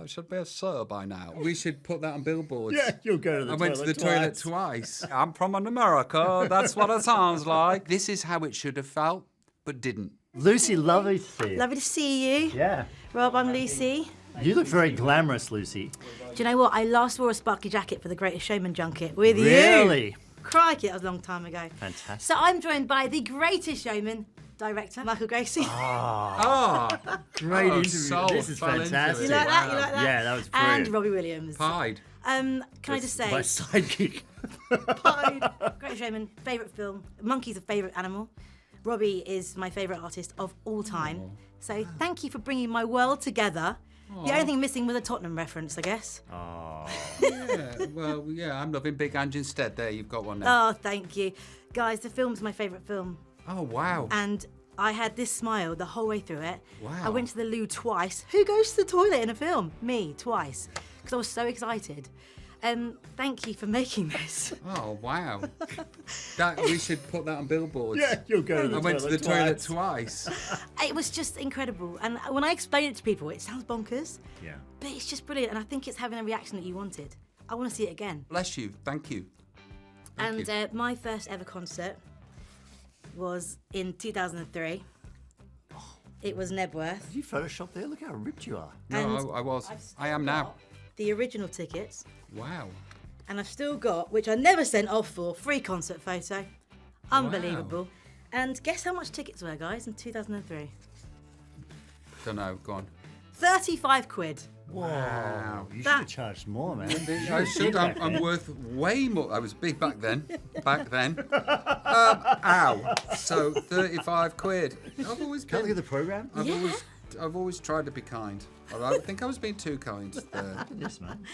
I should be a sir by now. We should put that on billboards. Yeah, you'll go to the I toilet went to the toilet twice. I'm from America. That's what it sounds like. This is how it should have felt, but didn't. Lucy, lovely to see you. Lovely to see you. Yeah. Rob, I'm Lucy. You look very glamorous, Lucy. Do you know what? I last wore a sparkly jacket for the Greatest Showman junket with you. Really? Crikey, that was a long time ago. Fantastic. So I'm joined by the Greatest Showman Director, Michael Gracey. Great interview. so This is fell into it. fantastic. You like that? You like that? Yeah, that was And brilliant. Robbie Williams. Pied. Can I just say, My sidekick. Pied, Greatest Showman, favourite film. Monkey's a favourite animal. Robbie is my favourite artist of all time. So thank you for bringing my world together. The only thing missing was a Tottenham reference, I guess. Yeah, I'm loving Big Ange instead. There, you've got one now. Oh, thank you. Guys, the film's my favourite film. Oh, wow. And I had this smile the whole way through it. Wow. I went to the loo twice. Who goes to the toilet in a film? Me, twice. Because I was so excited. Thank you for making this. Oh, wow. We should put that on billboards. Yeah, you'll go to the I went to the toilet twice. It was just incredible. And when I explain it to people, it sounds bonkers. Yeah. But it's just brilliant. And I think it's having a reaction that you wanted. I want to see it again. Bless you. Thank you. My first ever concert was in 2003. It was Nebworth. Did you Photoshop there? Look how ripped you are. No, I was. I am now. The original tickets. Wow. And I've still got, which I never sent off for, free concert photo. Unbelievable. Wow. And guess how much tickets were, guys, in 2003? Don't know. Go on. 35 quid. Wow. You should That- have charged more, man. I should. I'm worth way more. I was big back then. Ow. So 35 quid. I've always Can't look been. at the program? I've always tried to be kind. I think I was being too kind there. Yes, man.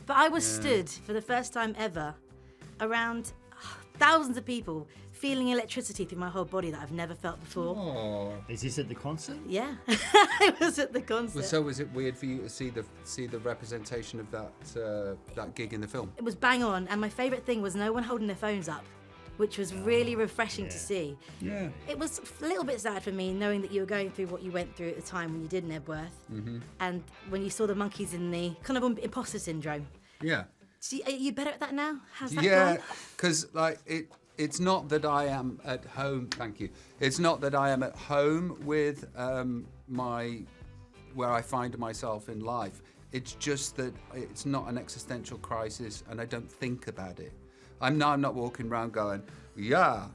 But I was stood for the first time ever around thousands of people feeling electricity through my whole body that I've never felt before. Oh. Is this at the concert? Yeah, I was at the concert. So was it weird for you to see the representation of that gig in the film? It was bang on, and my favourite thing was no one holding their phones up, which was really refreshing to see. Yeah. It was a little bit sad for me knowing that you were going through what you went through at the time when you did Nebworth, and when you saw the monkeys in the kind of imposter syndrome. Yeah. So are you better at that now? How's that Yeah, gone? because it's not that I am at home. Thank you. It's not that I am at home with where I find myself in life. It's just that it's not an existential crisis, and I don't think about it. I'm not walking around going, yeah,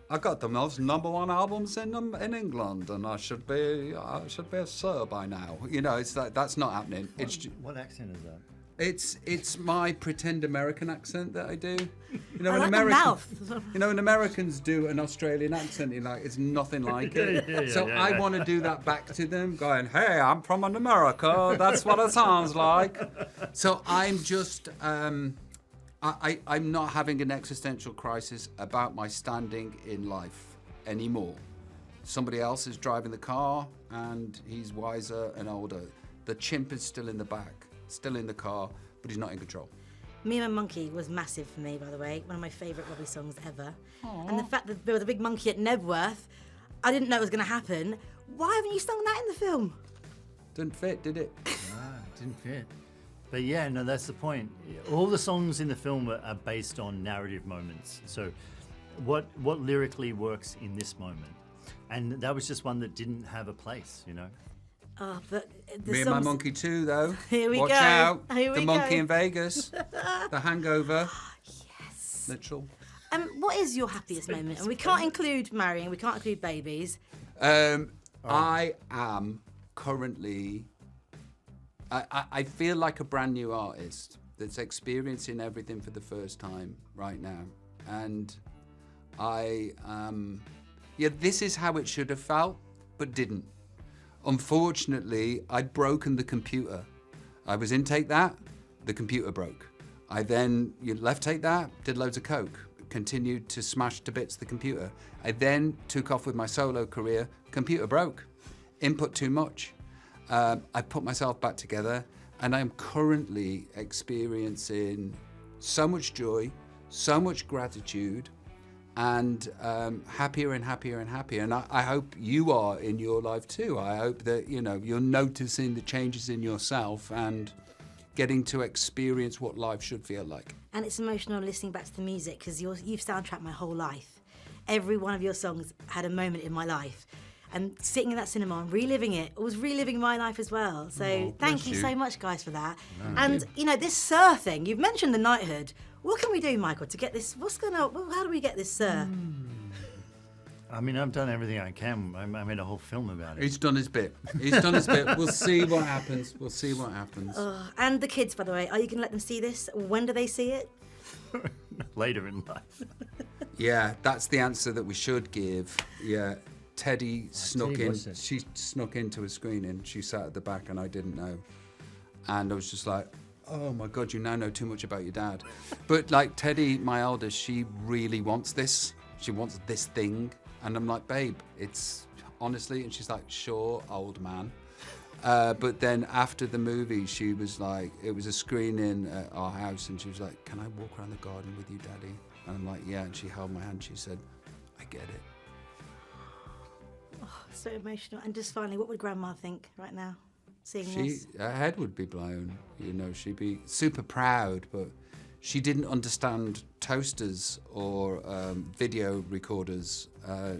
I got the most #1 albums in England, and I should be a sir by now. You know, it's like that's not happening. What accent is that? It's my pretend American accent that I do. You know, I when like the mouth. when Americans do an Australian accent, you're like, it's nothing like it. I want to do that back to them, going, hey, I'm from America. That's what it sounds like. So I'm just, I'm not having an existential crisis about my standing in life anymore. Somebody else is driving the car, and he's wiser and older. The chimp is still in the back. Still in the car, but he's not in control. Me and My Monkey was massive for me, by the way. One of my favourite Robbie songs ever. And the fact that there was a big monkey at Nebworth, I didn't know it was going to happen. Why haven't you sung that in the film? Didn't fit, did it? Didn't fit. But yeah, no, that's the point. All the songs in the film are based on narrative moments. So what lyrically works in this moment? And that was just one that didn't have a place, you know? Oh, but the Me and My songs- Monkey too, though. Here we Watch go. out. Here we the Monkey go. in Vegas. The Hangover. Yes. Literal. What is your happiest moment? And we can't include marrying, we can't include babies. I am currently... I feel like a brand new artist that's experiencing everything for the first time right now. And this is how it should have felt, but didn't. Unfortunately, I'd broken the computer. I was in Take That, the computer broke. I then left Take That, did loads of coke, continued to smash to bits the computer. I then took off with my solo career, computer broke, input too much. I put myself back together, and I'm currently experiencing so much joy, so much gratitude, and happier and happier and happier. And I hope you are in your life too. I hope that, you know, you're noticing the changes in yourself and getting to experience what life should feel like. And it's emotional listening back to the music, because you've soundtracked my whole life. Every one of your songs had a moment in my life. And sitting in that cinema and reliving it was reliving my life as well. So thank you so much, guys, for that. And, you know, this Sir thing, you've mentioned the knighthood. What can we do, Michael, to get this? What's going on? How do we get this Sir? I mean, I've done everything I can. I made a whole film about it. He's done his bit. He's done his bit. We'll see what happens. We'll see what happens. And the kids, by the way, are you going to let them see this? When do they see it? Later in life. Yeah, that's the answer that we should give. Yeah, Teddy snuck in. was it? She snuck into a screening. She sat at the back and I didn't know. And I was just like, oh my God, you now know too much about your dad. But like Teddy, my eldest, she really wants this. She wants this thing. And I'm like, babe, it's honestly, and she's like, sure, old man. But then after the movie, she was like, it was a screening at our house, and she was like, can I walk around the garden with you, Daddy? And I'm like, yeah. And she held my hand. She said, I get it. Oh, so emotional. And just finally, what would Grandma think right now, seeing this? Her head would be blown. You know, she'd be super proud, but she didn't understand toasters or video recorders.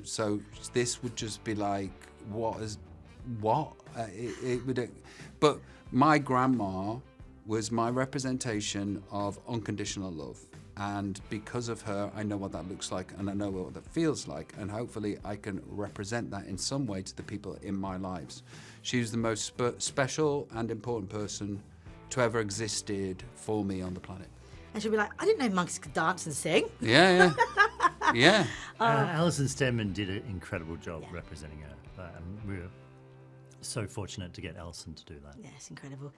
So this would just be like, what? It would. But my grandma was my representation of unconditional love. And because of her, I know what that looks like, and I know what that feels like, and hopefully I can represent that in some way to the people in my lives. She was the most special and important person to ever existed for me on the planet. And she'll be like, I didn't know monkeys could dance and sing. Yeah. Yeah. Alison Steadman did an incredible job representing her. And we were so fortunate to get Alison to do that. Yeah, it's incredible.